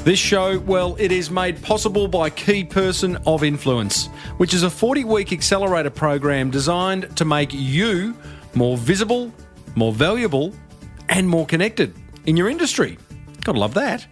This show, well, it is made possible by Key Person of Influence, which is a 40-week accelerator program designed to make you more visible, more valuable, and more connected in your industry. Gotta love that.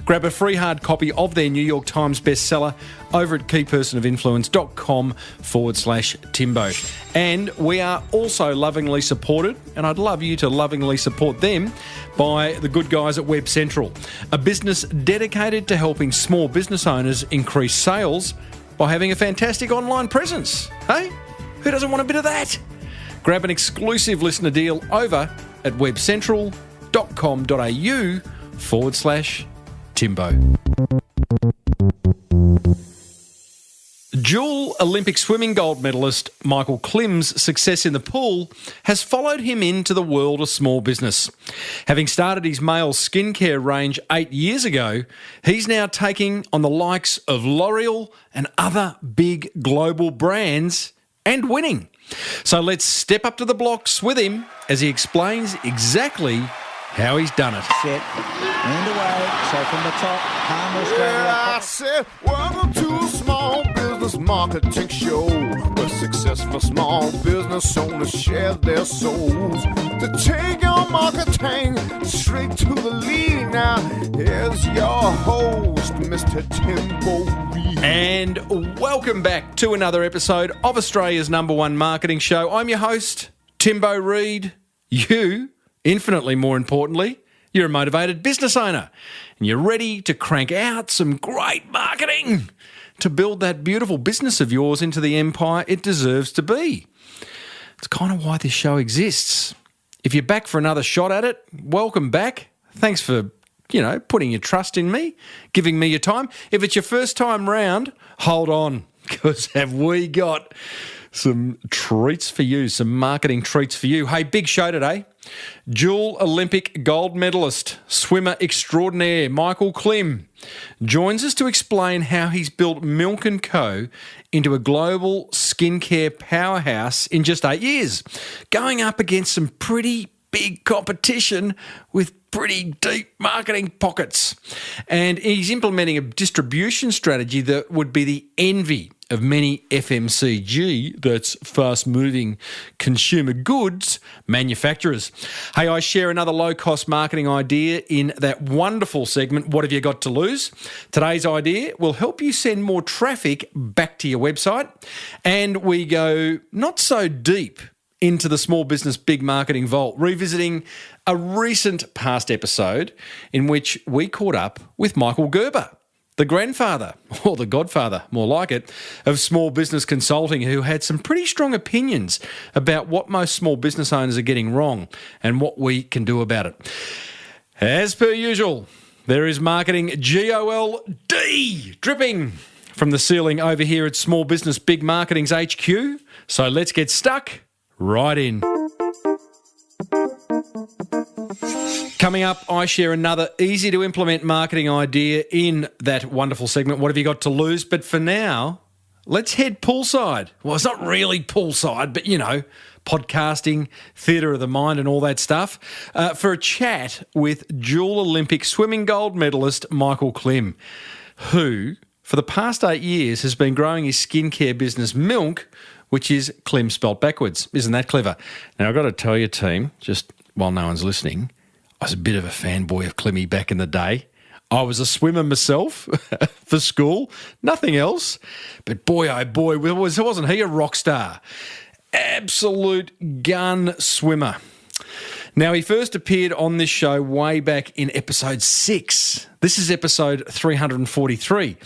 Grab a free hard copy of their New York Times bestseller over at keypersonofinfluence.com/Timbo. And we are also lovingly supported, and I'd love you to lovingly support them, by the good guys at Web Central, a business dedicated to helping small business owners increase sales by having a fantastic online presence. Hey, who doesn't want a bit of that? Grab an exclusive listener deal over at webcentral.com.au/Timbo. Dual Olympic Swimming Gold Medalist Michael Klim's success in the pool has followed him into the world of small business. Having started his male skincare range 8 years ago, he's now taking on the likes of L'Oreal and other big global brands and winning. So let's step up to the blocks with him as he explains exactly how he's done it. Set, and away, so from the top, harmless. Yeah, I said, welcome to a small business marketing show, where successful small business owners share their souls to take your marketing straight to the lead. Now, here's your host, Mr. Timbo Reid. And welcome back to another episode of Australia's #1 marketing show. I'm your host, Timbo Reid. You, infinitely more importantly, you're a motivated business owner and you're ready to crank out some great marketing to build that beautiful business of yours into the empire it deserves to be. It's kind of why this show exists. If you're back for another shot at it, welcome back. Thanks for, putting your trust in me, giving me your time. If it's your first time round, hold on, because have we got some treats for you, some marketing treats for you. Hey, big show today. Dual Olympic gold medalist, swimmer extraordinaire Michael Klim joins us to explain how he's built Milk & Co. into a global skincare powerhouse in just 8 years, going up against some pretty big competition with pretty deep marketing pockets. And he's implementing a distribution strategy that would be the envy of many FMCG, that's fast-moving consumer goods manufacturers. Hey, I share another low-cost marketing idea in that wonderful segment, What Have You Got to Lose? Today's idea will help you send more traffic back to your website, and we go not so deep into the small business big marketing vault, revisiting a recent past episode in which we caught up with Michael Gerber, the grandfather, or the godfather, more like it, of small business consulting, who had some pretty strong opinions about what most small business owners are getting wrong and what we can do about it. As per usual, there is marketing GOLD dripping from the ceiling over here at Small Business Big Marketing's HQ. So let's get stuck right in. Coming up, I share another easy-to-implement marketing idea in that wonderful segment, What Have You Got to Lose? But for now, let's head poolside. Well, it's not really poolside, but, podcasting, theatre of the mind and all that stuff, for a chat with dual Olympic swimming gold medalist Michael Klim, who, for the past 8 years, has been growing his skincare business, Milk, which is Klim spelt backwards. Isn't that clever? Now, I've got to tell you, team, just while no one's listening, I was a bit of a fanboy of Klimmy back in the day. I was a swimmer myself for school, nothing else. But boy, oh boy, wasn't he a rock star? Absolute gun swimmer. Now, he first appeared on this show way back in episode 6. This is episode 343.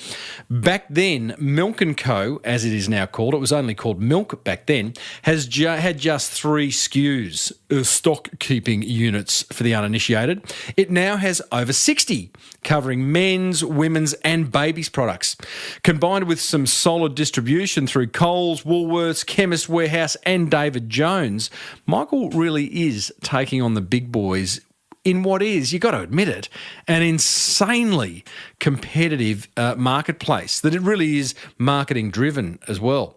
Back then, Milk & Co., as it is now called, it was only called Milk back then, had just 3 SKUs, stock keeping units for the uninitiated. It now has over 60, covering men's, women's and babies products. Combined with some solid distribution through Coles, Woolworths, Chemist Warehouse and David Jones, Michael really is taking on the big boys in what is, you got to admit it, an insanely competitive marketplace, that it really is marketing driven as well.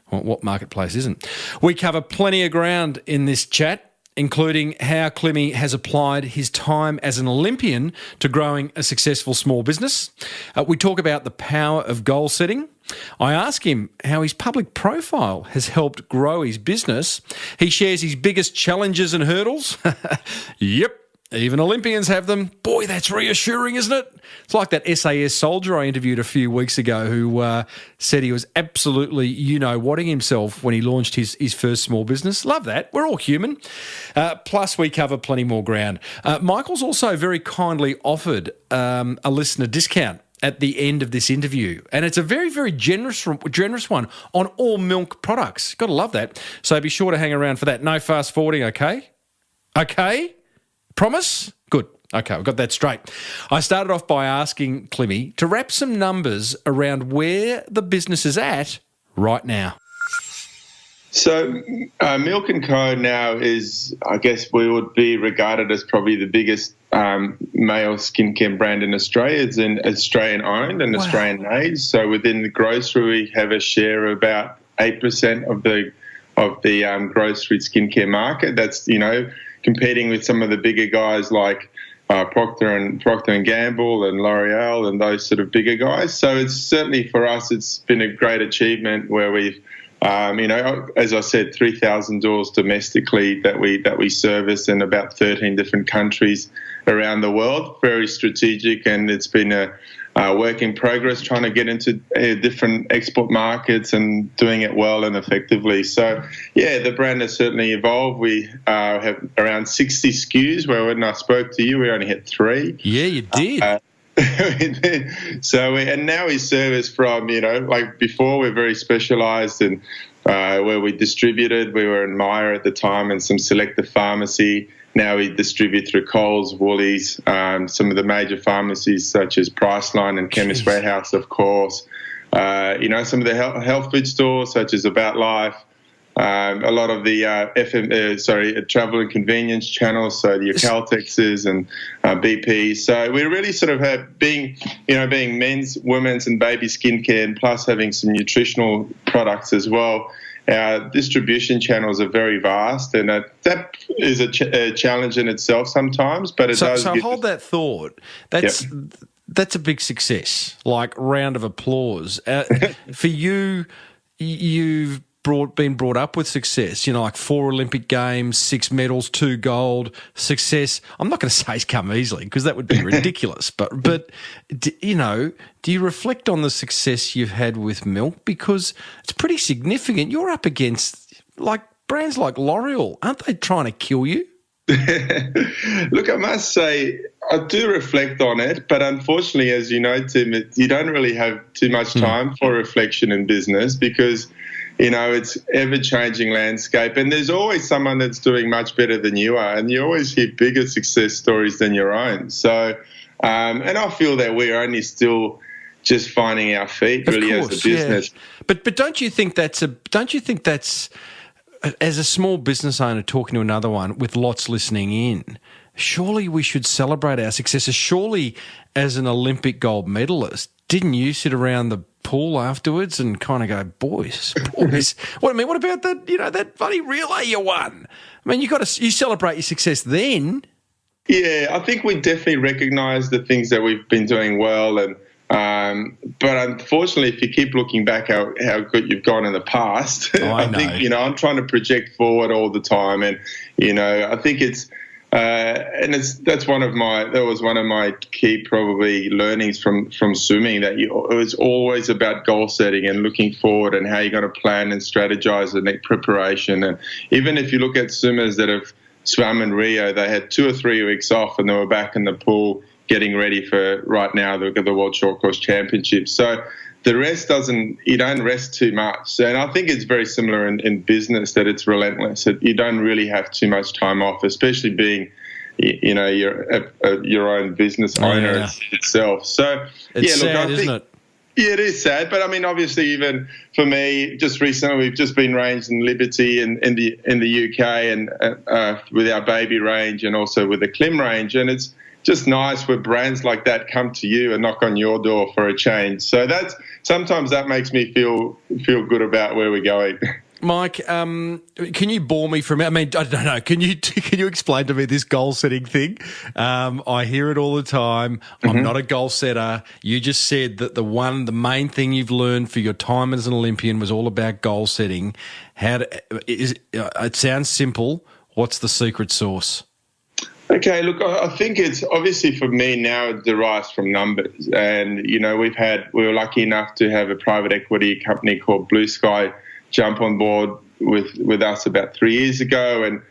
What marketplace isn't? We cover plenty of ground in this chat, including how Klim has applied his time as an Olympian to growing a successful small business. We talk about the power of goal setting. I ask him how his public profile has helped grow his business. He shares his biggest challenges and hurdles. Yep, even Olympians have them. Boy, that's reassuring, isn't it? It's like that SAS soldier I interviewed a few weeks ago who said he was absolutely you-know-whatting himself when he launched his first small business. Love that. We're all human. Plus, we cover plenty more ground. Michael's also very kindly offered a listener discount at the end of this interview. And it's a very, very generous one on all milk products. Got to love that. So be sure to hang around for that. No fast forwarding, okay? Okay? Promise? Good. Okay, I've got that straight. I started off by asking Klim to wrap some numbers around where the business is at right now. So Milk & Co now is, I guess we would be regarded as probably the biggest male skincare brand in Australia. It's an Australian-owned and Australian-made. So within the grocery, we have a share of about 8% of the grocery skincare market. That's, competing with some of the bigger guys like Procter and Gamble and L'Oreal and those sort of bigger guys. So it's certainly for us, it's been a great achievement where we've, as I said, 3,000 doors domestically that we service in about 13 different countries around the world. Very strategic, and it's been a work in progress trying to get into different export markets and doing it well and effectively. So, yeah, the brand has certainly evolved. We have around 60 SKUs, where when I spoke to you, we only had 3. Yeah, you did. So, and now we service from, like before, we're very specialised in where we distributed. We were in Myer at the time and some selective pharmacy. Now we distribute through Coles, Woolies, some of the major pharmacies such as Priceline and Chemist Warehouse, of course. Some of the health food stores such as About Life. A lot of the travel and convenience channels, so your Caltexes and BPs. So we really sort of have being men's, women's, and baby skincare, and plus having some nutritional products as well. Our distribution channels are very vast, and that is a challenge in itself sometimes. But it does. So hold that thought. That's a big success. Like, round of applause for you. You've been brought up with success, like 4 Olympic Games, 6 medals, 2 gold, success. I'm not going to say it's come easily because that would be ridiculous, but do you reflect on the success you've had with milk? Because it's pretty significant. You're up against brands like L'Oreal. Aren't they trying to kill you? Look, I must say, I do reflect on it, but unfortunately, as you know, Tim, you don't really have too much time for reflection in business because it's ever-changing landscape, and there's always someone that's doing much better than you are, and you always hear bigger success stories than your own. So, and I feel that we're only still just finding our feet, really, as a business. Yeah. But don't you think that's as a small business owner talking to another one with lots listening in? Surely we should celebrate our successes. Surely, as an Olympic gold medalist, didn't you sit around the pool afterwards and kind of go, boys? What about that? That bloody relay you won. I mean, you celebrate your success then. Yeah, I think we definitely recognise the things that we've been doing well, and but unfortunately, if you keep looking back how good you've gone in the past, I think I'm trying to project forward all the time, and I think it's. That was one of my key probably learnings from swimming, that it was always about goal setting and looking forward and how you're going to plan and strategize the next preparation. And even if you look at swimmers that have swum in Rio, they had 2 or 3 weeks off and they were back in the pool getting ready for right now the World Short Course Championships. So the rest you don't rest too much. And I think it's very similar in business, that it's relentless. You don't really have too much time off, especially being, your own business owner itself. So, it's sad, isn't it? Yeah, it is sad. But I mean, obviously, even for me, just recently, we've just been ranged in Liberty in the UK, and with our baby range, and also with the Klim range. And it's just nice where brands like that come to you and knock on your door for a change. So sometimes that makes me feel good about where we're going. Mike, can you bore me for a minute? I mean, I don't know. Can you explain to me this goal setting thing? I hear it all the time. I'm not a goal setter. You just said that the main thing you've learned for your time as an Olympian was all about goal setting. It sounds simple. What's the secret sauce? Okay, look, I think it's obviously for me now it derives from numbers. And, we were lucky enough to have a private equity company called Blue Sky jump on board with us about 3 years ago. And,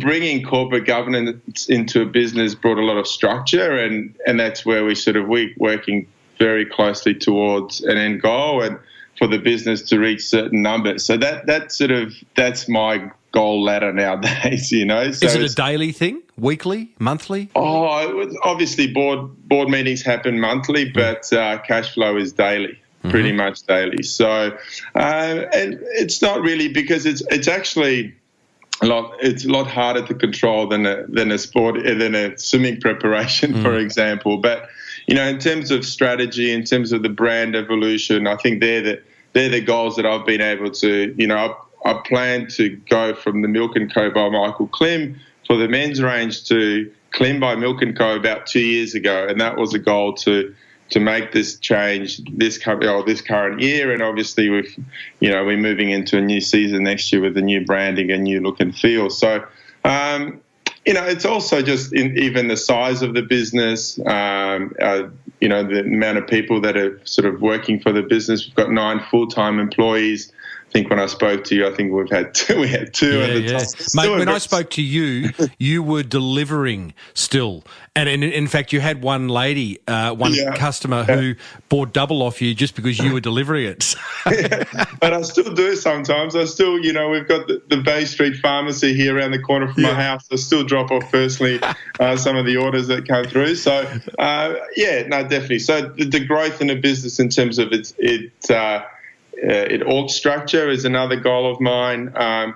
bringing corporate governance into a business brought a lot of structure. And that's where we're working very closely towards an end goal and for the business to reach certain numbers. So that's my goal ladder nowadays, So is it a daily thing, weekly, monthly? Obviously board meetings happen monthly, but cash flow is daily, pretty much daily. So, and it's not really because it's actually it's a lot harder to control than a swimming preparation, for example. But in terms of strategy, in terms of the brand evolution, I think they're the goals that I've been able to. I plan to go from the Milk & Co by Michael Klim for the men's range to Klim by Milk & Co about 2 years ago, and that was a goal to make this change this current year. And obviously we're moving into a new season next year with a new branding and new look and feel. So it's also just even the size of the business, the amount of people that are sort of working for the business. We've got 9 full-time employees. I think when I spoke to you, I think we had two at the time. Mate, when I spoke to you, you were delivering still. And in fact, you had one lady, customer who bought double off you just because you were delivering it. But I still do sometimes. I still, we've got the Bay Street Pharmacy here around the corner from my house. I still drop off personally some of the orders that come through. So, definitely. So the growth in the business in terms of org structure is another goal of mine. Right.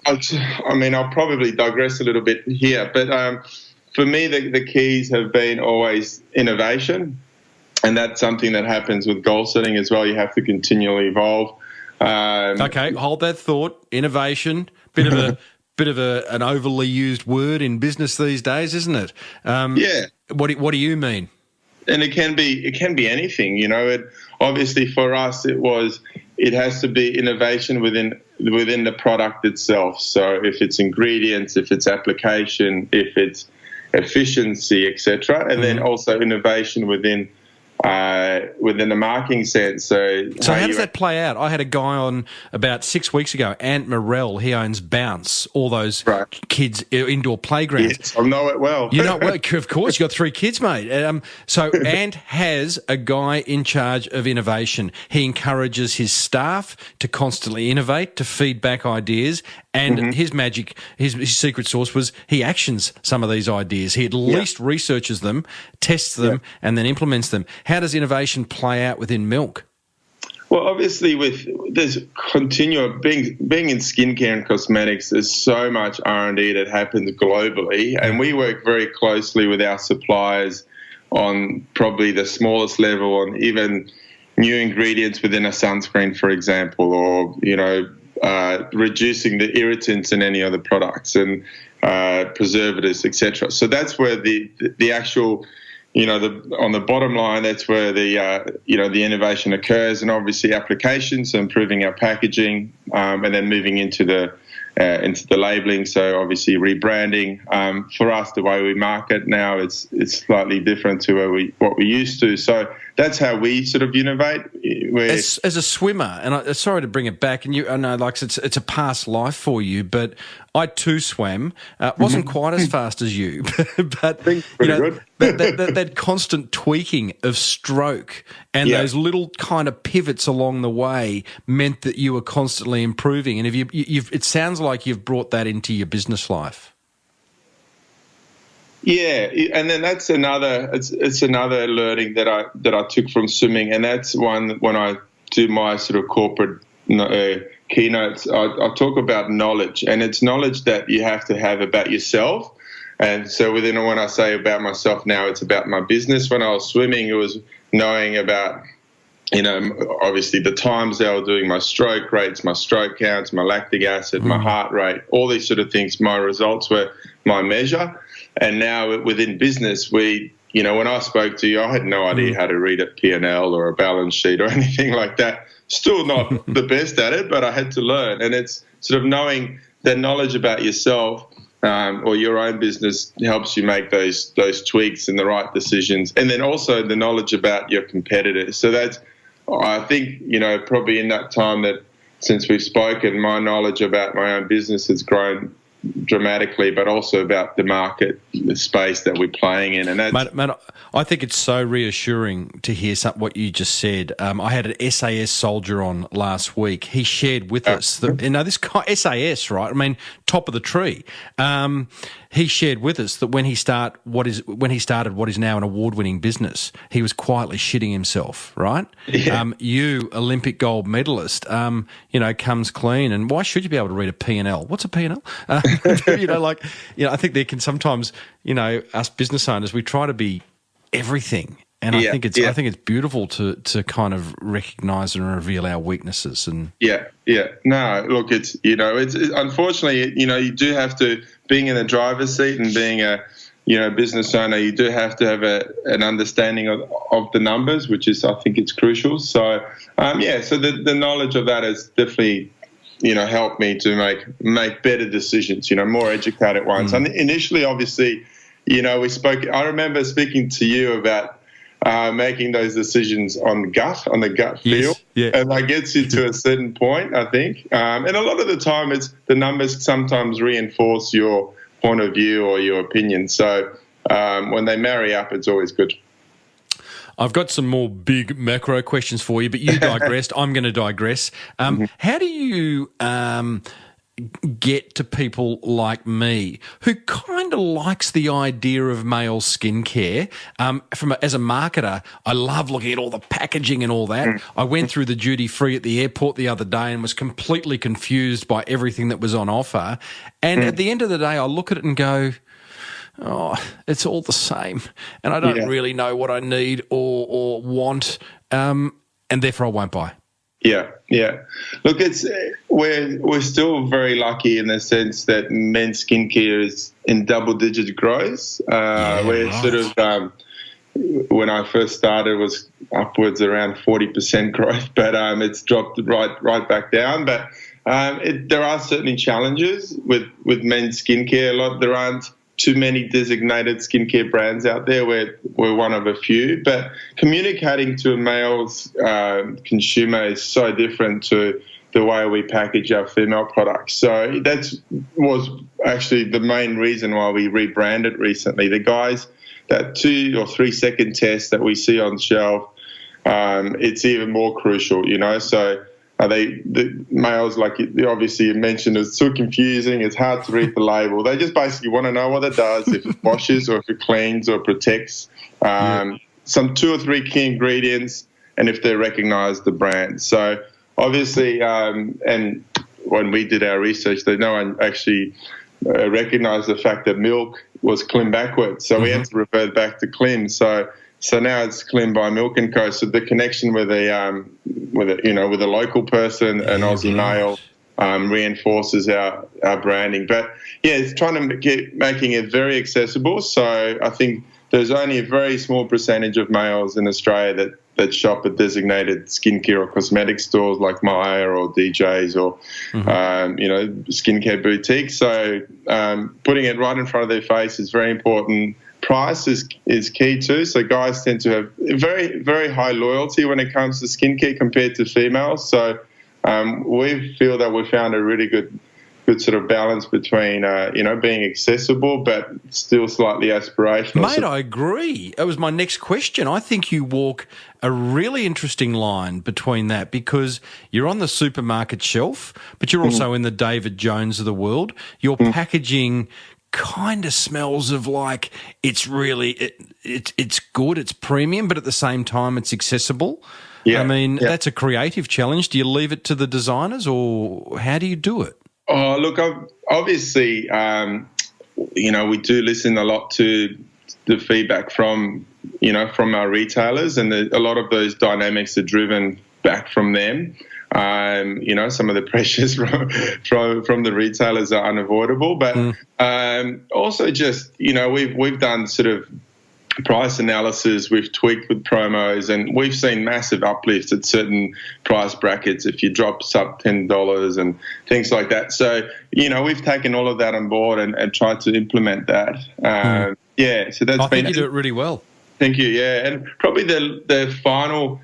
I'll probably digress a little bit here, but for me, the keys have been always innovation, and that's something that happens with goal setting as well. You have to continually evolve. Okay, hold that thought. Innovation, bit of an overly used word in business these days, isn't it? What do you mean? And it can be anything, obviously for us it has to be innovation within the product itself. So if it's ingredients, if it's application, if it's efficiency, etc., and then also innovation within the marketing sense. So how does that play out? I had a guy on about 6 weeks ago, Ant Morell. He owns Bounce, all those kids' indoor playgrounds. Yes, I know it well. You know it well, of course. You've got 3 kids, mate. So Ant has a guy in charge of innovation. He encourages his staff to constantly innovate, to feed back ideas, and his secret sauce was he actions some of these ideas. He at least researches them, tests them, and then implements them. How does innovation play out within milk? Well, obviously, there's continual being in skincare and cosmetics. There's so much R&D that happens globally, and we work very closely with our suppliers on probably the smallest level, on even new ingredients within a sunscreen, for example, or reducing the irritants in any other products and preservatives, etc. So that's where the actual on the bottom line, that's where the innovation occurs, and obviously applications, so improving our packaging, and then moving into the labeling. So obviously rebranding. For us, the way we market now, it's slightly different to what we used to. So that's how we sort of innovate. As a swimmer, and sorry to bring it back, and I know like it's a past life for you, but I too swam. Wasn't quite as fast as you, but good. that constant tweaking of stroke and those little kind of pivots along the way meant that you were constantly improving. And it sounds like you've brought that into your business life. Yeah, and then that's another. It's another learning that I took from swimming, and that's one when I do my sort of corporate keynotes. I talk about knowledge, and it's knowledge that you have to have about yourself. And so when I say about myself now, it's about my business. When I was swimming, it was knowing about obviously the times they were doing my stroke rates, my stroke counts, my lactic acid, my heart rate, all these sort of things. My results were my measure. And now within business, when I spoke to you, I had no idea how to read a P&L or a balance sheet or anything like that. Still not the best at it, but I had to learn. And it's sort of knowing that knowledge about yourself or your own business helps you make those tweaks and the right decisions. And then also the knowledge about your competitors. So that's, I think, probably in that time that since we've spoken, my knowledge about my own business has grown dramatically, but also about the market, the space that we're playing in. And that's, mate, I think it's so reassuring to hear what you just said. I had an SAS soldier on last week. He shared with us that, this guy, SAS, right? I mean, top of the tree. He shared with us that when he started what is now an award-winning business, he was quietly shitting himself, right? Yeah. You, Olympic gold medalist, comes clean. And why should you be able to read a P&L? What's a P&L? I think there can sometimes, us business owners, we try to be everything. And I think it's beautiful to kind of recognise and reveal our weaknesses. And no, look, it's unfortunately, you do have to, being in the driver's seat and being a business owner, you do have to have an understanding of the numbers, which is, I think, it's crucial. So so the knowledge of that has definitely helped me to make better decisions, more educated ones. And initially, obviously, I remember speaking to you about making those decisions on the gut feel. Yes, yeah. And that gets you to a certain point, I think. And a lot of the time, it's the numbers sometimes reinforce your point of view or your opinion. So when they marry up, it's always good. I've got some more big macro questions for you, but you digressed. I'm going to digress. How do you get to people like me who kind of likes the idea of male skincare? As a marketer, I love looking at all the packaging and all that. I went through the duty free at the airport the other day and was completely confused by everything that was on offer. And at the end of the day, I look at it and go, oh, it's all the same. And I don't really know what I need or want, and therefore I won't buy. Yeah. Look, we're still very lucky in the sense that men's skincare is in double-digit growth. Sort of when I first started, it was upwards around 40% growth, but it's dropped right back down. But there are certainly challenges with men's skincare. There aren't too many designated skincare brands out there. We're one of a few, but communicating to a male's consumer is so different to the way we package our female products. So that was actually the main reason why we rebranded recently. The guys, that 2 or 3 second test that we see on shelf, it's even more crucial, So the males, like obviously you mentioned, it's too confusing. It's hard to read the label. They just basically want to know what it does, if it washes or if it cleans or protects. Some 2 or 3 key ingredients, and if they recognise the brand. So obviously, and when we did our research, no one actually recognised the fact that milk was Klim backwards. So we had to revert back to Klim. So now it's Klim by Milk & Co. So the connection with a local person, an Aussie male, reinforces our branding. But it's trying to making it very accessible. So I think there's only a very small percentage of males in Australia that shop at designated skincare or cosmetic stores like Maya or DJs or skincare boutiques. So putting it right in front of their face is very important. Price is key too. So guys tend to have very, very high loyalty when it comes to skincare compared to females. So we feel that we found a really good sort of balance between being accessible but still slightly aspirational. Mate, I agree. That was my next question. I think you walk a really interesting line between that, because you're on the supermarket shelf, but you're also in the David Jones of the world. Your packaging kind of smells of like it's really it's good, it's premium, but at the same time it's accessible. That's a creative challenge. Do you leave it to the designers, or how do you do it? Oh, look, obviously, we do listen a lot to the feedback from from our retailers, and a lot of those dynamics are driven back from them. Some of the pressures from the retailers are unavoidable, but also just we've done sort of price analysis, we've tweaked with promos, and we've seen massive uplifts at certain price brackets if you drop sub $10 and things like that. So we've taken all of that on board and tried to implement that. So that's I think you do it really well. Thank you. Yeah, and probably the final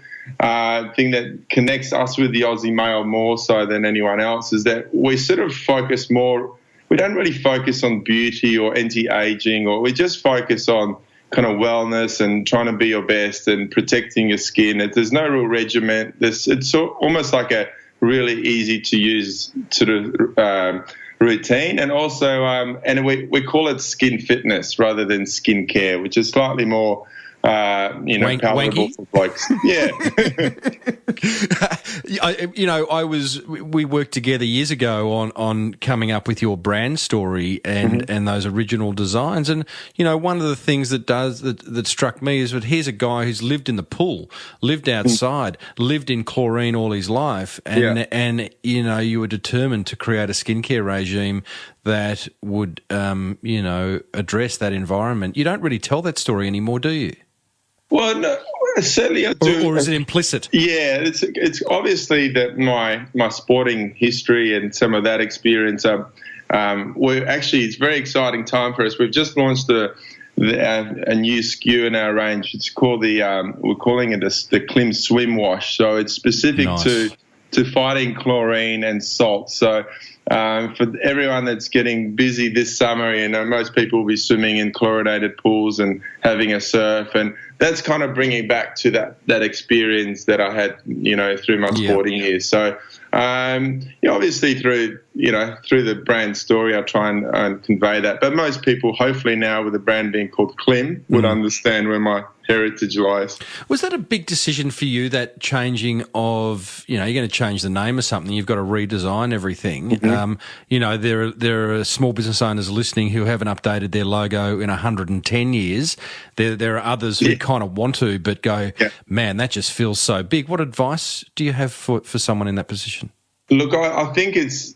thing that connects us with the Aussie male more so than anyone else is that we sort of focus more. We don't really focus on beauty or anti-aging, or we just focus on kind of wellness and trying to be your best and protecting your skin. There's no real regimen. It's almost like a really easy to use sort of routine, and also and we call it skin fitness rather than skin care, which is slightly more palatable for blokes. Yeah. We worked together years ago on coming up with your brand story and those original designs. And, one of the things that struck me is that here's a guy who's lived in the pool, lived outside, lived in chlorine all his life. And you were determined to create a skincare regime that would, address that environment. You don't really tell that story anymore, do you? Well, no, certainly I do. Or is it implicit? Yeah, it's obviously that my sporting history and some of that experience. It's a very exciting time for us. We've just launched a new SKU in our range. It's called we're calling it the Klim Swim Wash. So it's specific to fighting chlorine and salt. So for everyone that's getting busy this summer, most people will be swimming in chlorinated pools and having a surf, and that's kind of bringing back to that experience that I had, through my sporting years. So, obviously through the brand story, I try and convey that. But most people, hopefully now with the brand being called Klim, would understand where my heritage lies. Was that a big decision for you, that changing of, you're going to change the name of something, you've got to redesign everything. There are small business owners listening who haven't updated their logo in 110 years. There are others who kind of want to, but go, man, that just feels so big. What advice do you have for someone in that position? Look, I think it's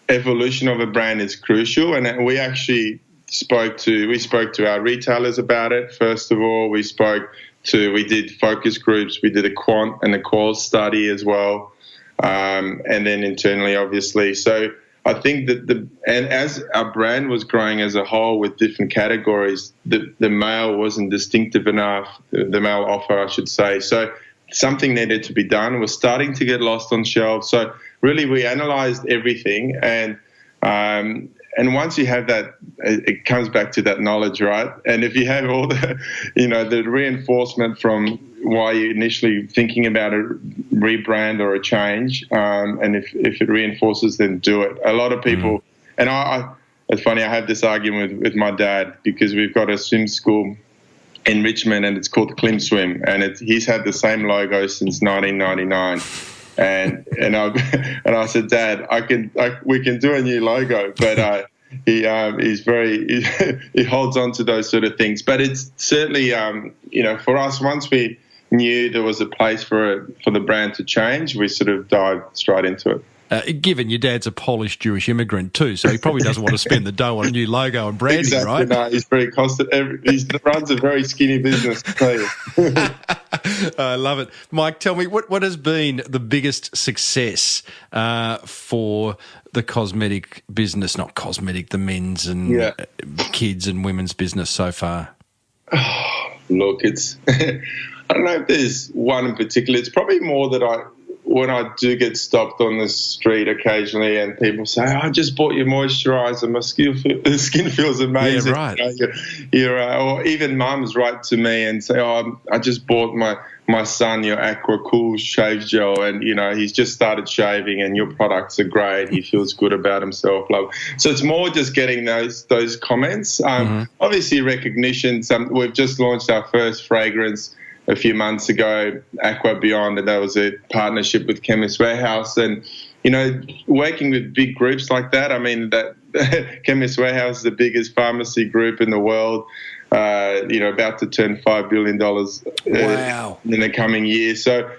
evolution of a brand is crucial, and we actually spoke to our retailers about it. First of all, we did focus groups, we did a quant and a qual study as well, and then internally, obviously. So I think that as our brand was growing as a whole with different categories, the male wasn't distinctive enough, the male offer, I should say. So something needed to be done. We're starting to get lost on shelves. So really, we analysed everything, and once you have that, it comes back to that knowledge, right? And if you have all the, the reinforcement from why you're initially thinking about a rebrand or a change, and if it reinforces, then do it. A lot of people, and it's funny, I have this argument with my dad because we've got a swim school in Richmond and it's called Klim Swim, and he's had the same logo since 1999. And I said, Dad, we can do a new logo, but he holds on to those sort of things. But it's certainly for us, once we knew there was a place for the brand to change, we sort of dived straight into it. Given your dad's a Polish Jewish immigrant too, so he probably doesn't want to spend the dough on a new logo and branding, exactly, right? No, he's very constant. He runs a very skinny business, I tell you. I love it. Mike, tell me, what has been the biggest success for the cosmetic business, not cosmetic, the men's and kids and women's business so far? Look, it's I don't know if there's one in particular. It's probably more that when I do get stopped on the street occasionally and people say, I just bought your moisturiser, my skin feels amazing. Yeah, right. Or even mums write to me and say, I just bought my son your Aqua Cool shave gel, and he's just started shaving and your products are great, he feels good about himself. So it's more just getting those comments. Obviously recognition. We've just launched our first fragrance a few months ago, Aqua Beyond, and that was a partnership with Chemist Warehouse. And, working with big groups like that, I mean, that Chemist Warehouse is the biggest pharmacy group in the world. about to turn $5 billion Wow. in the coming year. So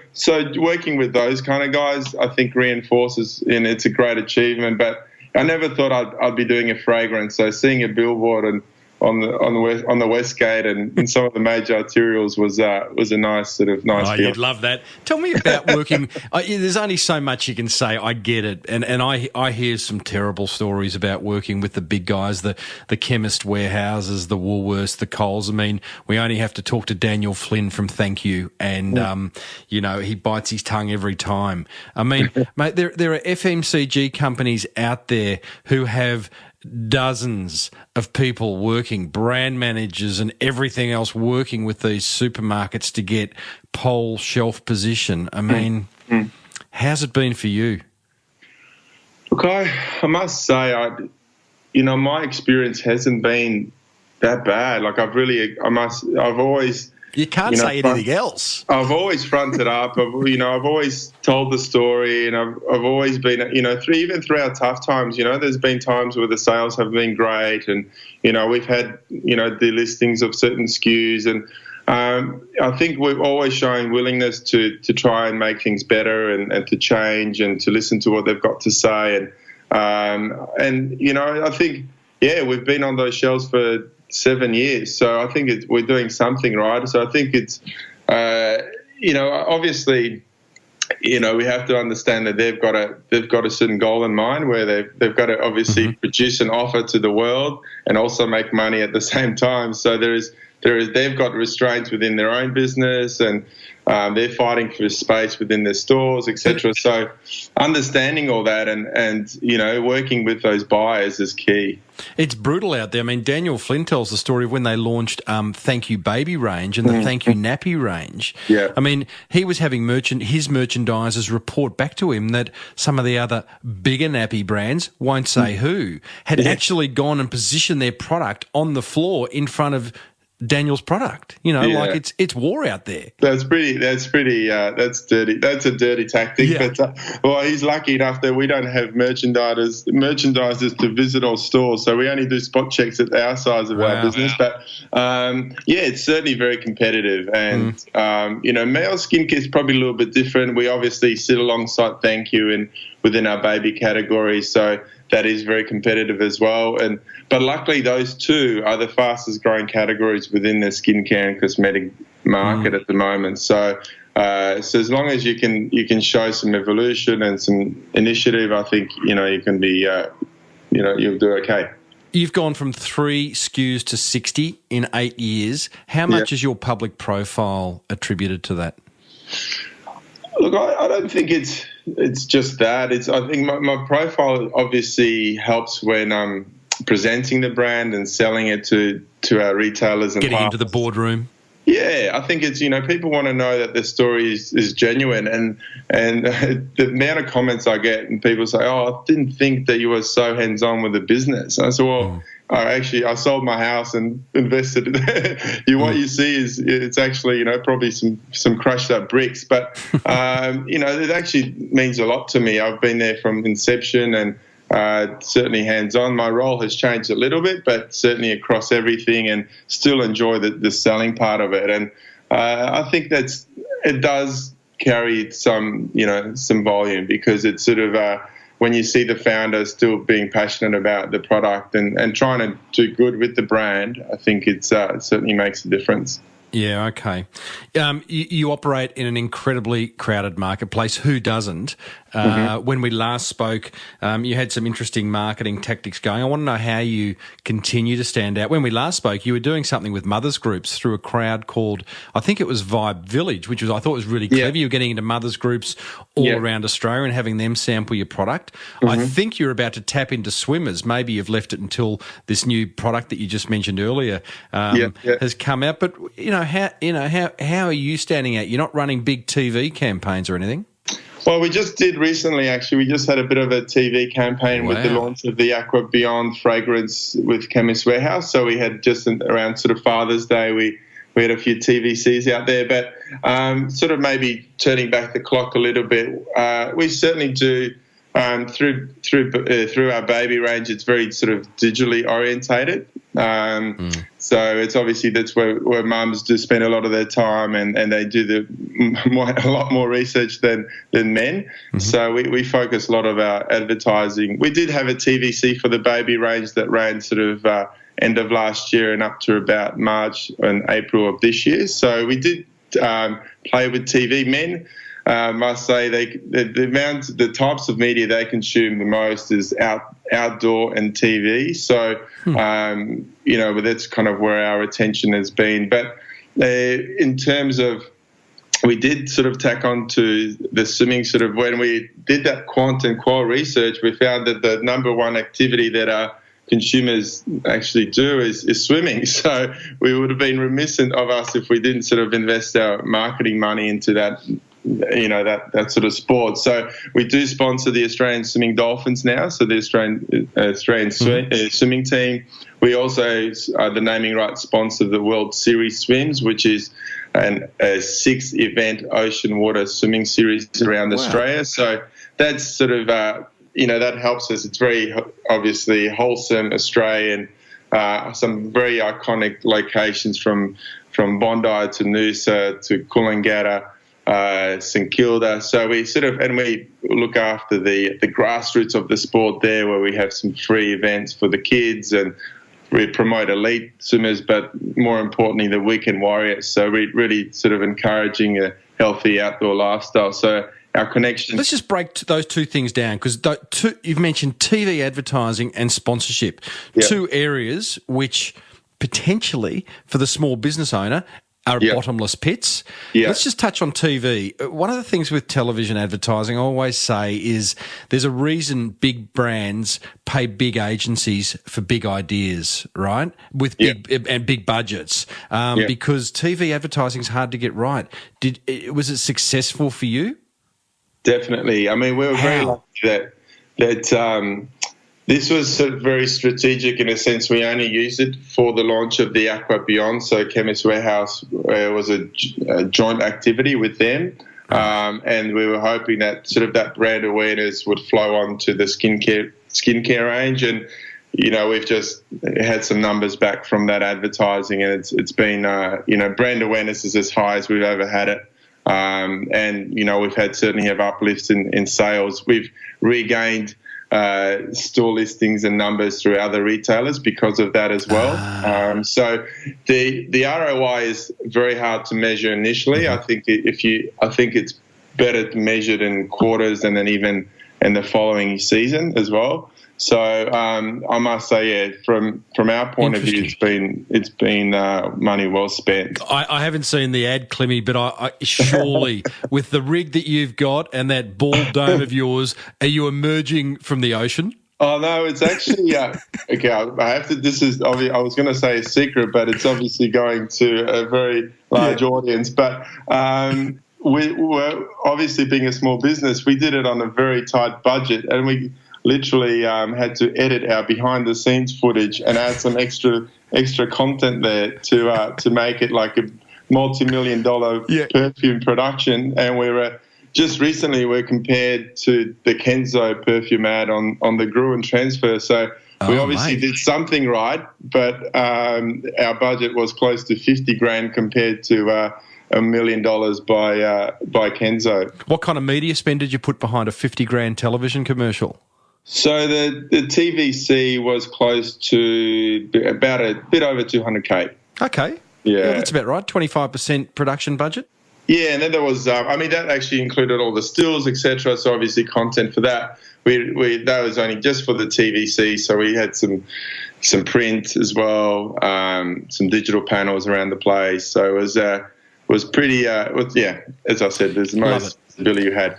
working with those kind of guys, I think reinforces, and it's a great achievement. But I never thought I'd be doing a fragrance. So seeing a billboard and on the West Gate and in some of the major arterials was a nice feeling. You'd love that. Tell me about working. There's only so much you can say. I get it, and I hear some terrible stories about working with the big guys, the chemist warehouses, the Woolworths, the Coles. I mean, we only have to talk to Daniel Flynn from Thank You, and he bites his tongue every time. I mean, mate, there are FMCG companies out there who have dozens of people working, brand managers and everything else working with these supermarkets to get pole shelf position. I mean, how's it been for you? Look, I must say, my experience hasn't been that bad. Like I've always... You can't say anything else. I've always fronted up. I've always told the story, and I've always been, even through our tough times, there's been times where the sales have been great, and we've had, the listings of certain SKUs, and I think we've always shown willingness to try and make things better and to change and to listen to what they've got to say, and I think we've been on those shelves for 7 years, so I think we're doing something right. So I think it's, obviously, we have to understand that they've got a certain goal in mind where they've got to obviously produce an offer to the world and also make money at the same time. So they've got restraints within their own business, and they're fighting for space within their stores, etc. So understanding all that and working with those buyers is key. It's brutal out there. I mean, Daniel Flynn tells the story of when they launched Thank You Baby range and the Thank You Nappy range. Yeah. I mean, he was having his merchandisers report back to him that some of the other bigger nappy brands, won't say who, had actually gone and positioned their product on the floor in front of Daniel's product. Like it's war out there. That's dirty. That's a dirty tactic. Yeah. But he's lucky enough that we don't have merchandisers to visit all stores, so we only do spot checks at our size of our business. But it's certainly very competitive, and male skincare is probably a little bit different. We obviously sit alongside Thank You and within our baby category, so that is very competitive as well. But luckily, those two are the fastest growing categories within the skincare and cosmetic market at the moment. So as long as you can show some evolution and some initiative, I think you can be you'll do okay. You've gone from 3 SKUs to 60 in 8 years. How much is your public profile attributed to that? Look, I don't think it's just that. I think my profile obviously helps when I'm presenting the brand and selling it to our retailers and getting into the boardroom. Yeah, I think it's people want to know that the story is genuine, and the amount of comments I get and people say, "Oh, I didn't think that you were so hands-on with the business." And I said, "Well, I sold my house and invested. What you see is it's actually probably some crushed up bricks, but it actually means a lot to me. I've been there from inception and." Certainly hands-on. My role has changed a little bit, but certainly across everything, and still enjoy the selling part of it. And I think it does carry some volume, because it's sort of when you see the founder still being passionate about the product and trying to do good with the brand, I think it certainly makes a difference. Yeah, okay. You operate in an incredibly crowded marketplace. Who doesn't? When we last spoke, you had some interesting marketing tactics going. I want to know how you continue to stand out. When we last spoke, you were doing something with mothers groups through a crowd called, I think it was Vibe Village, which I thought was really clever. Yeah. You were getting into mothers groups all around Australia and having them sample your product. I think you're about to tap into swimmers. Maybe you've left it until this new product that you just mentioned earlier has come out. But how are you standing out? You're not running big TV campaigns or anything? Well, we just did recently, actually. We just had a bit of a TV campaign with the launch of the Aqua Beyond fragrance with Chemist Warehouse. So we had just around sort of Father's Day, we had a few TVCs out there. But sort of maybe turning back the clock a little bit, we certainly do Through our baby range, it's very sort of digitally orientated. So it's obviously that's where mums do spend a lot of their time, and they do a lot more research than men. So we focus a lot of our advertising. We did have a TVC for the baby range that ran sort of end of last year and up to about March and April of this year. So we did play with TV. Men, must say, the types of media they consume the most is outdoor and TV. So, but that's kind of where our attention has been. But in terms of, we did sort of tack on to the swimming sort of, when we did that quant and qual research, we found that the number one activity that our consumers actually do is swimming. So we would have been remiss of us if we didn't sort of invest our marketing money into that, that sort of sport. So we do sponsor the Australian Swimming Dolphins now, so the Australian swimming team. We also are the naming rights sponsor of the World Series Swims, which is a 6-event ocean water swimming series around Australia. So that's sort of, that helps us. It's very obviously wholesome Australian, some very iconic locations from Bondi to Noosa to Coolangatta, St Kilda. So we we look after the grassroots of the sport there, where we have some free events for the kids, and we promote elite swimmers, but more importantly, the weekend warriors. So we're really sort of encouraging a healthy outdoor lifestyle. So our connection. Let's just break those two things down, because you've mentioned TV advertising and sponsorship, two areas which potentially for the small business owner are bottomless pits. Let's just touch on TV. One of the things with television advertising, I always say, is there's a reason big brands pay big agencies for big ideas, right? With big budgets, because TV advertising is hard to get right. Was it successful for you? Definitely. I mean, we were very lucky that this was sort of very strategic in a sense. We only used it for the launch of the Aqua Beyond. So Chemist Warehouse was a joint activity with them. And we were hoping that sort of that brand awareness would flow on to the skincare range. And, we've just had some numbers back from that advertising, and it's been, brand awareness is as high as we've ever had it. And we've certainly have uplifts in sales. We've regained store listings and numbers through other retailers because of that as well. So the ROI is very hard to measure initially. I think it's better measured in quarters and then even in the following season as well. So I must say, from our point of view, it's been money well spent. I haven't seen the ad, Klimmy, but I surely with the rig that you've got and that ball dome of yours, are you emerging from the ocean? Oh no, it's actually okay. I have to. This is obviously, I was going to say a secret, but it's obviously going to a very large audience. But we were obviously, being a small business, we did it on a very tight budget, and we literally had to edit our behind-the-scenes footage and add some extra content there to make it like a multi-million-dollar perfume production. And just recently we're compared to the Kenzo perfume ad on the Gruen transfer. So we obviously did something right, but our budget was close to $50,000 compared to $1 million by Kenzo. What kind of media spend did you put behind a $50,000 television commercial? So the TVC was close to about a bit over $200,000. Okay. Yeah, that's about right. 25% production budget. Yeah, and then there was, that actually included all the stills, etc. So obviously content for that. That was only just for the TVC. So we had some print as well, some digital panels around the place. So it was pretty. As I said, there's the most ability you had.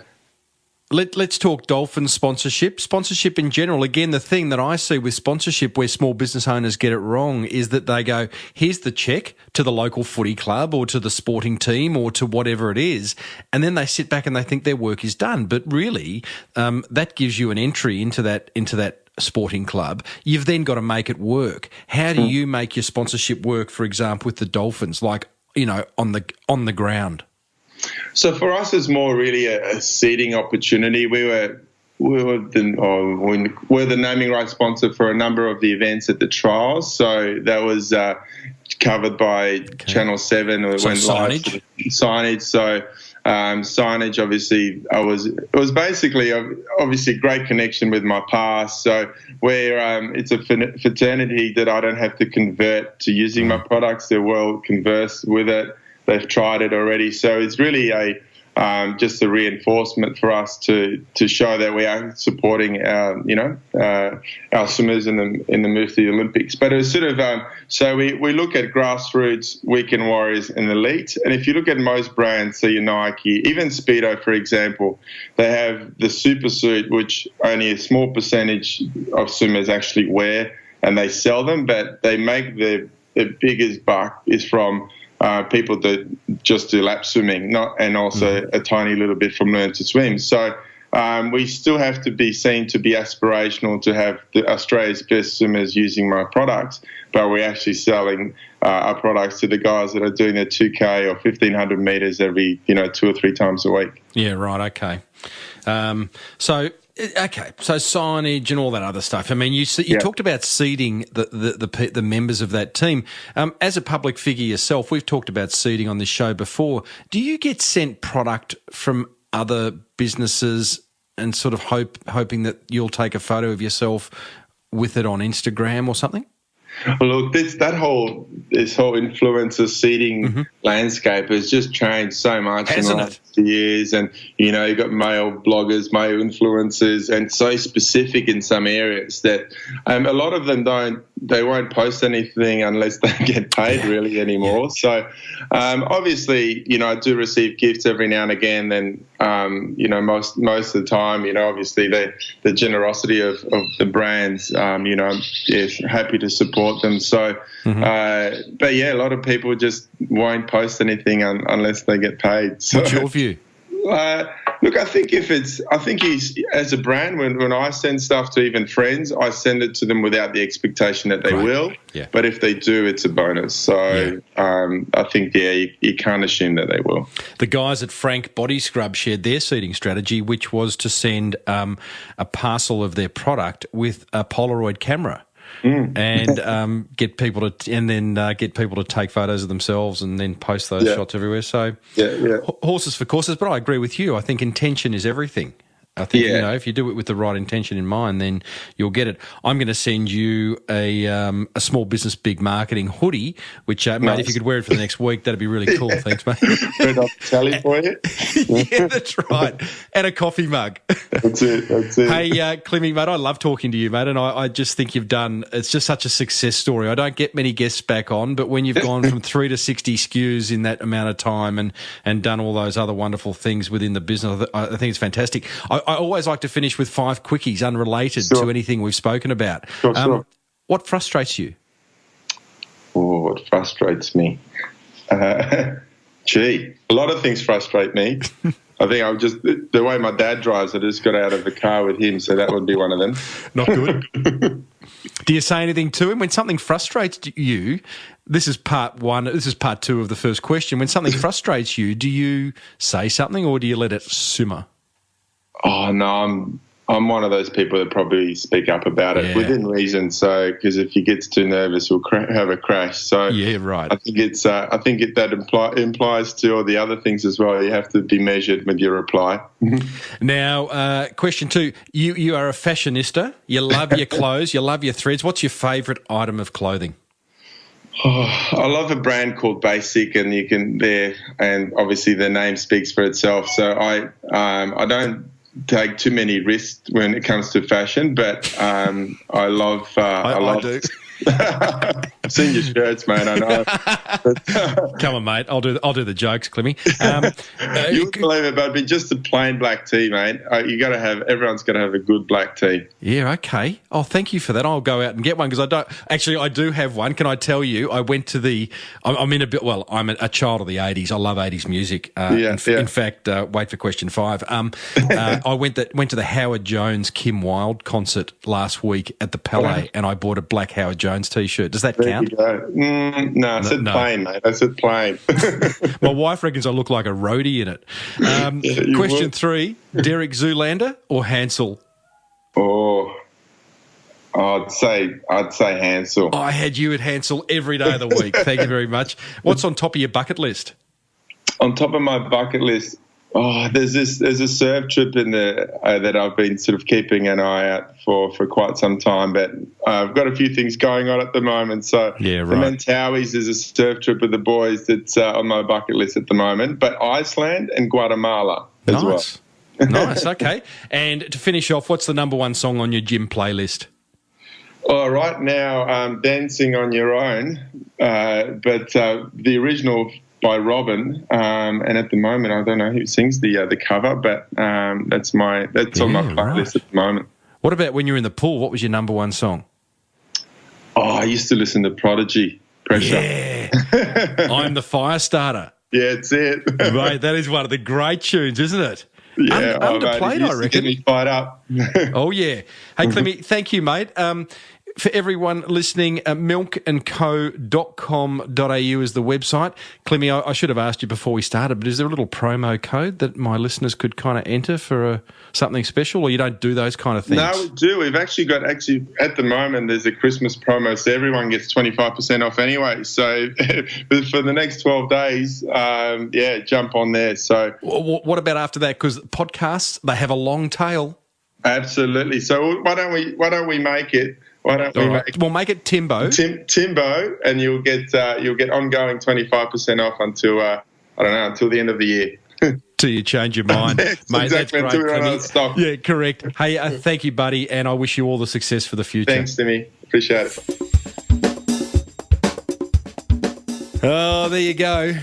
Let's talk Dolphins sponsorship. Sponsorship in general, again, the thing that I see with sponsorship where small business owners get it wrong is that they go, here's the check to the local footy club or to the sporting team or to whatever it is, and then they sit back and they think their work is done. But really, that gives you an entry into that sporting club. You've then got to make it work. How do you make your sponsorship work, for example, with the Dolphins, like, on the ground? So for us, it's more really a seeding opportunity. We were we're the naming rights sponsor for a number of the events at the trials. So that was covered by Channel 7. It So went signage? live. Signage. So signage, obviously, it was basically obviously a great connection with my past. So where it's a fraternity that I don't have to convert to using my products. They're well conversed with it. They've tried it already. So it's really just a reinforcement for us to show that we are supporting our swimmers in the move to the Olympics. But it was sort of so we look at grassroots, weekend warriors, and elite. And if you look at most brands, so your Nike, even Speedo, for example, they have the super suit, which only a small percentage of swimmers actually wear, and they sell them. But they make the biggest buck is from people that just do lap swimming, and also a tiny little bit from learn to swim. So we still have to be seen to be aspirational to have Australia's best swimmers using my products, but we're actually selling our products to the guys that are doing their 2K or 1,500 metres every 2 or 3 times a week. Yeah, right, okay. So signage and all that other stuff. I mean, you talked about seeding the members of that team. As a public figure yourself, we've talked about seeding on this show before. Do you get sent product from other businesses and sort of hoping that you'll take a photo of yourself with it on Instagram or something? Look, this whole influencer seeding landscape has just changed so much in the last years. And, you've got male bloggers, male influencers, and so specific in some areas that a lot of them they won't post anything unless they get paid really anymore. Yeah. So, obviously, I do receive gifts every now and again. Then, most of the time, obviously the generosity of the brands, happy to support them. So, but yeah, a lot of people just won't post anything unless they get paid. So, what's your view? Look, I think as a brand, when I send stuff to even friends, I send it to them without the expectation that they will. Yeah. But if they do, it's a bonus. So I think, you can't assume that they will. The guys at Frank Body Scrub shared their seeding strategy, which was to send a parcel of their product with a Polaroid camera. And get people to take photos of themselves and then post those shots everywhere. So horses for courses, but I agree with you. I think intention is everything. I think, if you do it with the right intention in mind, then you'll get it. I'm going to send you a small business, big marketing hoodie, which, mate, if you could wear it for the next week, that'd be really cool. Thanks, mate. Put it on the tally for you. Yeah, that's right. And a coffee mug. That's it. Hey, Klimmy, mate, I love talking to you, mate, and I just think it's just such a success story. I don't get many guests back on, but when you've gone from 3 to 60 SKUs in that amount of time and done all those other wonderful things within the business, I think it's fantastic. I always like to finish with 5 quickies unrelated to anything we've spoken about. Sure. What frustrates you? Oh, what frustrates me? A lot of things frustrate me. I think the way my dad drives, I just got out of the car with him, so that would be one of them. Not good. Do you say anything to him when something frustrates you? This is part 1. This is part 2 of the first question. When something frustrates you, do you say something or do you let it simmer? Oh, no, I'm one of those people that probably speak up about it within reason. So, because if he gets too nervous, we'll have a crash. So, yeah, right. I think that implies to all the other things as well. You have to be measured with your reply. Now, question 2: you are a fashionista. You love your clothes. You love your threads. What's your favourite item of clothing? Oh, I love a brand called Basic, and and obviously the name speaks for itself. So I don't take too many risks when it comes to fashion, but I love. I do. I've seen your shirts, mate. I know. Come on, mate. I'll do the jokes, Klimmy. You wouldn't believe it, but it'd be just a plain black tee, mate. Everyone's got to have a good black tee. Yeah, okay. Oh, thank you for that. I'll go out and get one because I do have one. Can I tell you? I went to I'm a child of the 80s. I love 80s music. In fact, wait for question 5. I went to the Howard Jones Kim Wilde concert last week at the Palais, and I bought a black Howard Jones T-shirt. Does that count? No, I said plain, mate. I said plain. My wife reckons I look like a roadie in it. Question 3, Derek Zoolander or Hansel? Oh, I'd say Hansel. I had you at Hansel every day of the week. Thank you very much. What's on top of your bucket list? On top of my bucket list, there's a surf trip in there that I've been sort of keeping an eye out for quite some time, but I've got a few things going on at the moment. So yeah, the right. Mentawais is a surf trip with the boys that's on my bucket list at the moment, but Iceland and Guatemala as well. Nice, okay. And to finish off, what's the number one song on your gym playlist? Oh, right now, Dancing on Your Own, but the original by Robin, and at the moment I don't know who sings the cover, but that's on my playlist at the moment. What about when you were in the pool? What was your number one song? Oh, I used to listen to Prodigy, Pressure. Yeah, I'm the fire starter. Yeah, it's it. Right, that is one of the great tunes, isn't it? Yeah, underplayed, I reckon. Get me fired up. Oh yeah. Hey, Klimmy, thank you, mate. For everyone listening, milkandco.com.au is the website. Klimmy, I should have asked you before we started, but is there a little promo code that my listeners could kind of enter for something special, or you don't do those kind of things? No, we do. We've actually got at the moment, there's a Christmas promo, so everyone gets 25% off anyway. So for the next 12 days, jump on there. So what about after that? Because podcasts, they have a long tail. Absolutely. So why don't we make it? We'll make it Timbo. Timbo, and you'll get ongoing 25% off until until the end of the year. Till you change your mind, mate. Exactly. That's great, Klimmy. Stock. Yeah, correct. Hey, thank you, buddy, and I wish you all the success for the future. Thanks, Timmy. Appreciate it. Oh, there you go.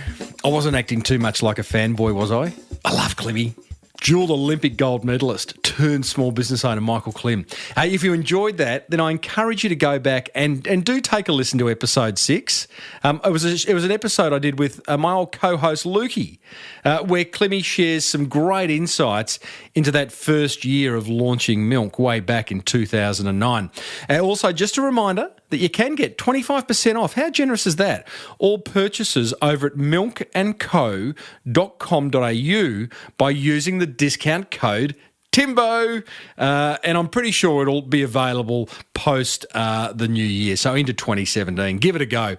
I wasn't acting too much like a fanboy, was I? I love Klimmy. Dual Olympic gold medalist turned small business owner Michael Klim. Hey, if you enjoyed that, then I encourage you to go back and do take a listen to episode 6. It was an episode I did with my old co-host Lukey, where Klimmy shares some great insights into that first year of launching Milk way back in 2009. Also, just a reminder that you can get 25% off. How generous is that? All purchases over at milkandco.com.au by using the discount code Timbo, and I'm pretty sure it'll be available post the new year, so into 2017. Give it a go.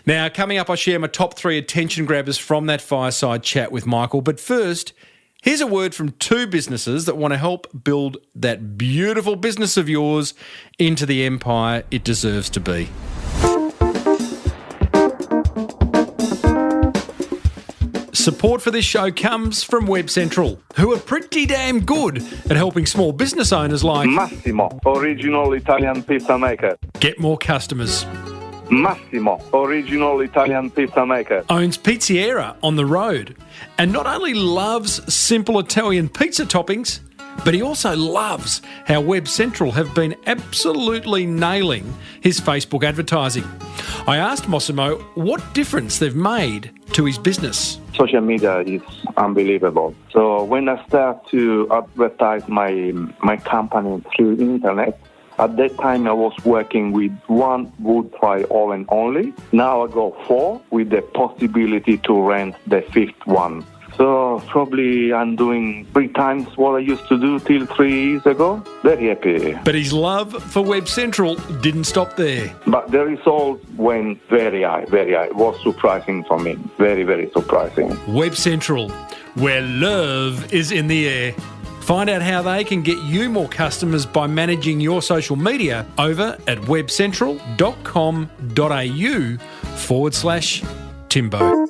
Now, coming up, I share my top 3 attention grabbers from that fireside chat with Michael. But first, here's a word from 2 businesses that want to help build that beautiful business of yours into the empire it deserves to be. Support for this show comes from Web Central, who are pretty damn good at helping small business owners like Massimo, original Italian pizza maker. get more customers. Massimo, original Italian pizza maker. Owns Pizziera on the road and not only loves simple Italian pizza toppings, but he also loves how Web Central have been absolutely nailing his Facebook advertising. I asked Massimo what difference they've made to his business. Social media is unbelievable. So when I start to advertise my company through internet, at that time I was working with 1 wood fire oven only. Now I go 4 with the possibility to rent the 5th one. So probably I'm doing 3 times what I used to do till 3 years ago. Very happy. But his love for Web Central didn't stop there. But the result went very high, very high. It was surprising for me. Very, very surprising. Web Central, where love is in the air. Find out how they can get you more customers by managing your social media over at webcentral.com.au/Timbo.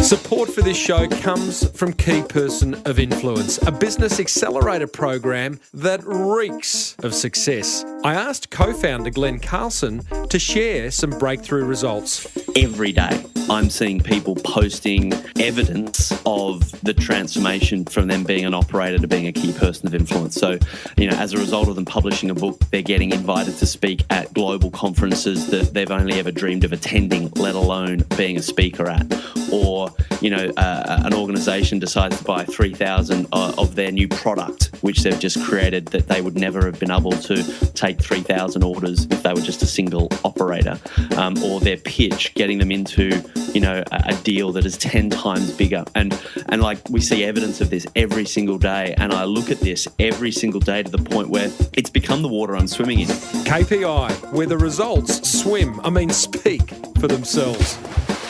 Support for this show comes from Key Person of Influence, a business accelerator program that reeks of success. I asked co-founder Glenn Carlson to share some breakthrough results. Every day, I'm seeing people posting evidence of the transformation from them being an operator to being a key person of influence. So, as a result of them publishing a book, they're getting invited to speak at global conferences that they've only ever dreamed of attending, let alone being a speaker at. or, an organisation decides to buy 3,000 of their new product, which they've just created, that they would never have been able to take 3,000 orders if they were just a single operator, or their pitch, getting them into, a deal that is 10 times bigger. And like, we see evidence of this every single day. And I look at this every single day to the point where it's become the water I'm swimming in. KPI, where the results speak for themselves.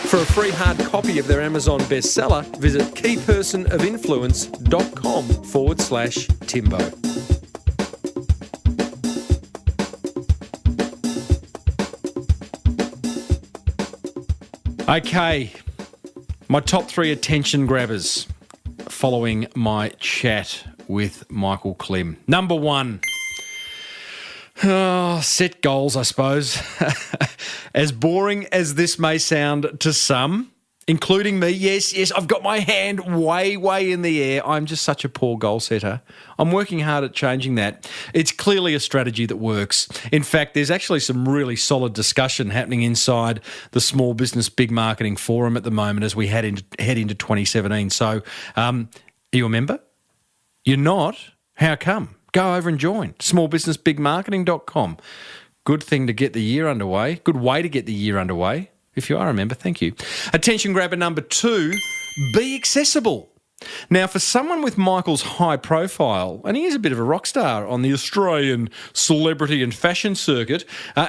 For a free hard copy of their Amazon bestseller, visit keypersonofinfluence.com/Timbo. Okay, my top 3 attention grabbers following my chat with Michael Klim. Number 1. Set goals, I suppose. As boring as this may sound to some, including me, yes, I've got my hand way in the air. I'm just such a poor goal setter. I'm working hard at changing that. It's clearly a strategy that works. In fact, there's actually some really solid discussion happening inside the Small Business Big Marketing Forum at the moment as we head into 2017. So, are you a member? You're not? How come? Go over and join. smallbusinessbigmarketing.com. Good thing to get the year underway. Good way to get the year underway. If you are a member, thank you. Attention grabber number 2, be accessible. Now, for someone with Michael's high profile, and he is a bit of a rock star on the Australian celebrity and fashion circuit,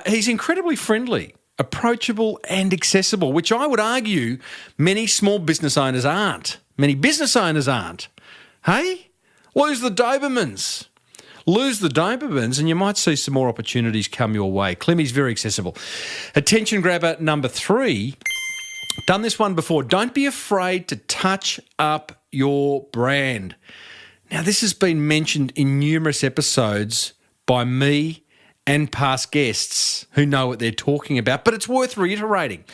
he's incredibly friendly, approachable and accessible, which I would argue many small business owners aren't. Many business owners aren't. Hey? Lose the Dobermans. Lose the Dobermans and you might see some more opportunities come your way. Klimmy's very accessible. Attention grabber number 3. Done this one before. Don't be afraid to touch up your brand. Now, this has been mentioned in numerous episodes by me and past guests who know what they're talking about, but it's worth reiterating.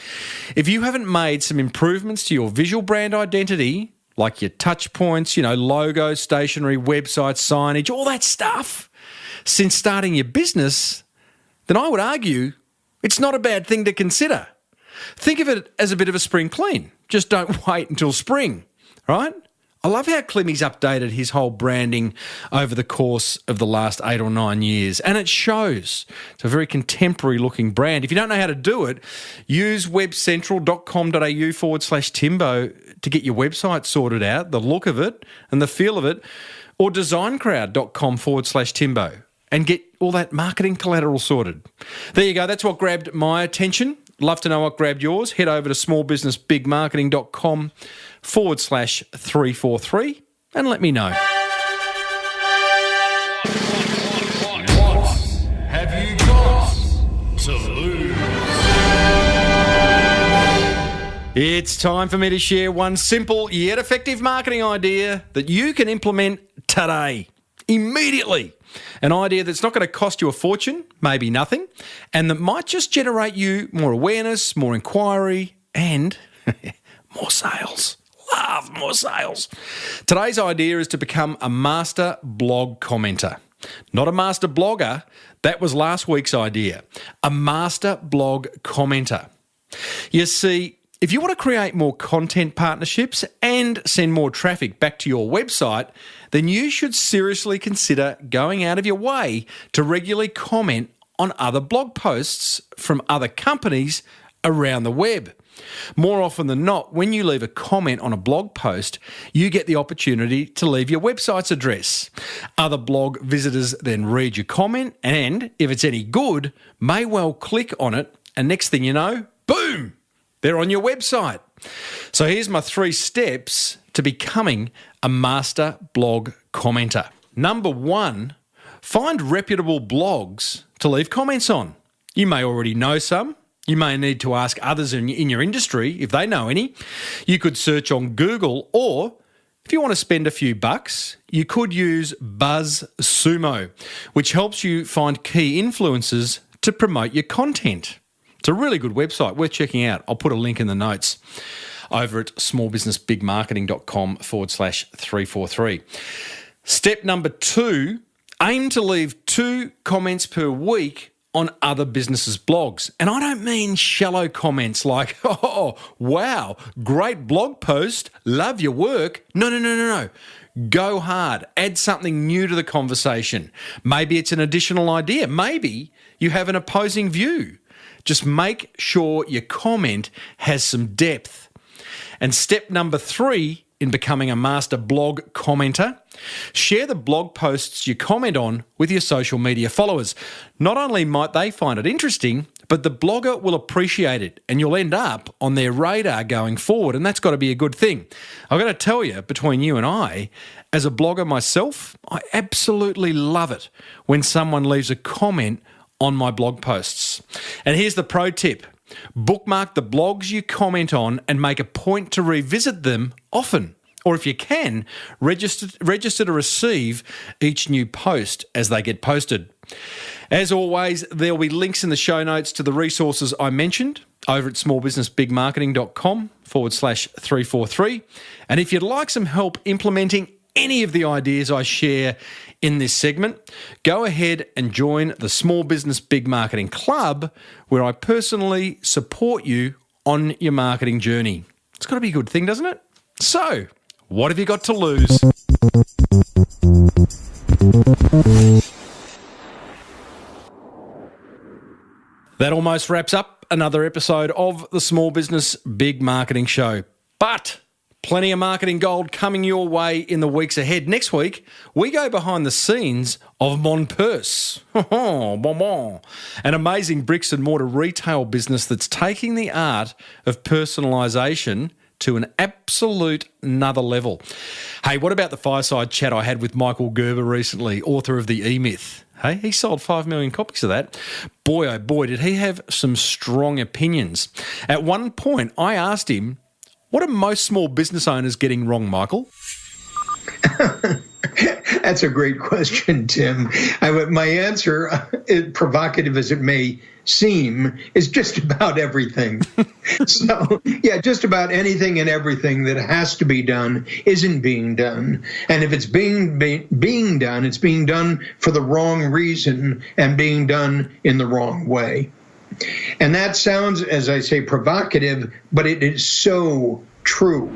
If you haven't made some improvements to your visual brand identity, like your touch points, logo, stationery, website, signage, all that stuff, since starting your business, then I would argue it's not a bad thing to consider. Think of it as a bit of a spring clean. Just don't wait until spring, right? I love how Klimmy's updated his whole branding over the course of the last 8 or 9 years, and it shows. It's a very contemporary looking brand. If you don't know how to do it, use webcentral.com.au/Timbo to get your website sorted out, the look of it and the feel of it, or designcrowd.com/Timbo and get all that marketing collateral sorted. There you go. That's what grabbed my attention. Love to know what grabbed yours. Head over to smallbusinessbigmarketing.com/343 and let me know. What have you got to lose? It's time for me to share one simple yet effective marketing idea that you can implement today, immediately. An idea that's not going to cost you a fortune, maybe nothing, and that might just generate you more awareness, more inquiry, and more sales. Love more sales. Today's idea is to become a master blog commenter. Not a master blogger. That was last week's idea. A master blog commenter. You see, if you want to create more content partnerships and send more traffic back to your website, then you should seriously consider going out of your way to regularly comment on other blog posts from other companies around the web. More often than not, when you leave a comment on a blog post, you get the opportunity to leave your website's address. Other blog visitors then read your comment and, if it's any good, may well click on it, and next thing you know, boom! They're on your website. So here's my 3 steps to becoming a master blog commenter. Number 1, find reputable blogs to leave comments on. You may already know some. You may need to ask others in your industry if they know any. You could search on Google, or if you want to spend a few bucks, you could use BuzzSumo, which helps you find key influencers to promote your content. It's a really good website, worth checking out. I'll put a link in the notes over at smallbusinessbigmarketing.com/343. Step number 2, aim to leave 2 comments per week on other businesses' blogs. And I don't mean shallow comments like, oh, wow, great blog post, love your work. No. Go hard. Add something new to the conversation. Maybe it's an additional idea. Maybe you have an opposing view. Just make sure your comment has some depth. And step number 3 in becoming a master blog commenter, share the blog posts you comment on with your social media followers. Not only might they find it interesting, but the blogger will appreciate it and you'll end up on their radar going forward, and that's got to be a good thing. I've got to tell you, between you and I, as a blogger myself, I absolutely love it when someone leaves a comment on my blog posts. And here's the pro tip. Bookmark the blogs you comment on and make a point to revisit them often. Or if you can, register to receive each new post as they get posted. As always, there'll be links in the show notes to the resources I mentioned over at smallbusinessbigmarketing.com/343. And if you'd like some help implementing any of the ideas I share in this segment, go ahead and join the Small Business Big Marketing Club, where I personally support you on your marketing journey. It's got to be a good thing, doesn't it? So, what have you got to lose? That almost wraps up another episode of the Small Business Big Marketing Show. But plenty of marketing gold coming your way in the weeks ahead. Next week, we go behind the scenes of Mon Purse, an amazing bricks and mortar retail business that's taking the art of personalisation to an absolute another level. Hey, what about the fireside chat I had with Michael Gerber recently, author of The E-Myth? Hey, he sold 5 million copies of that. Boy, oh boy, did he have some strong opinions. At one point, I asked him, what are most small business owners getting wrong, Michael? That's a great question, Tim. My answer, provocative as it may seem, is just about everything. So, yeah, just about anything and everything that has to be done isn't being done. And if it's being done, it's being done for the wrong reason and being done in the wrong way. And that sounds, as I say, provocative, but it is so true.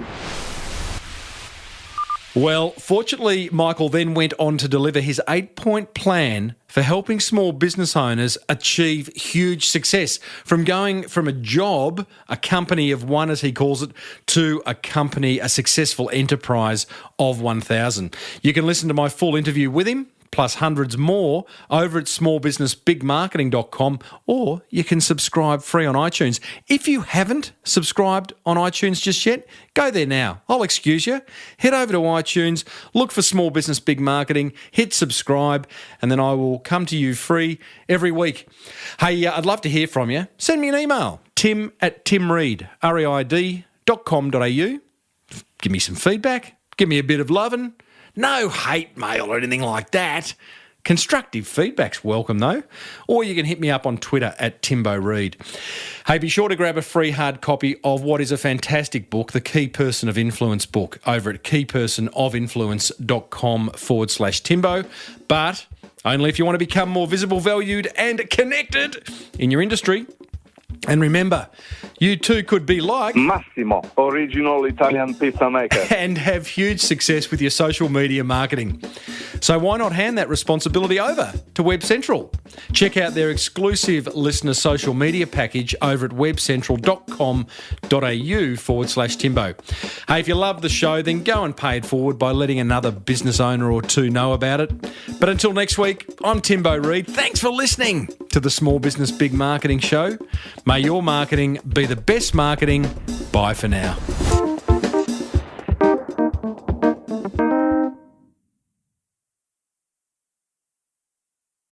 Well, fortunately, Michael then went on to deliver his 8-point plan for helping small business owners achieve huge success, from going from a job, a company of one, as he calls it, to a company, a successful enterprise of 1,000. You can listen to my full interview with him, plus hundreds more, over at smallbusinessbigmarketing.com, or you can subscribe free on iTunes. If you haven't subscribed on iTunes just yet, go there now. I'll excuse you. Head over to iTunes, look for Small Business Big Marketing, hit subscribe, and then I will come to you free every week. Hey, I'd love to hear from you. Send me an email, tim@timreid, reid.com.au. Give me some feedback. Give me a bit of lovin'. No hate mail or anything like that. Constructive feedback's welcome, though. Or you can hit me up on Twitter @TimboReid. Hey, be sure to grab a free hard copy of what is a fantastic book, The Key Person of Influence book, over at keypersonofinfluence.com/Timbo. But only if you want to become more visible, valued and connected in your industry. And remember, you too could be like Massimo, original Italian pizza maker, and have huge success with your social media marketing. So why not hand that responsibility over to Web Central? Check out their exclusive listener social media package over at webcentral.com.au/Timbo. Hey, if you love the show, then go and pay it forward by letting another business owner or two know about it. But until next week, I'm Timbo Reid. Thanks for listening to the Small Business Big Marketing Show. May your marketing be the best marketing. Bye for now.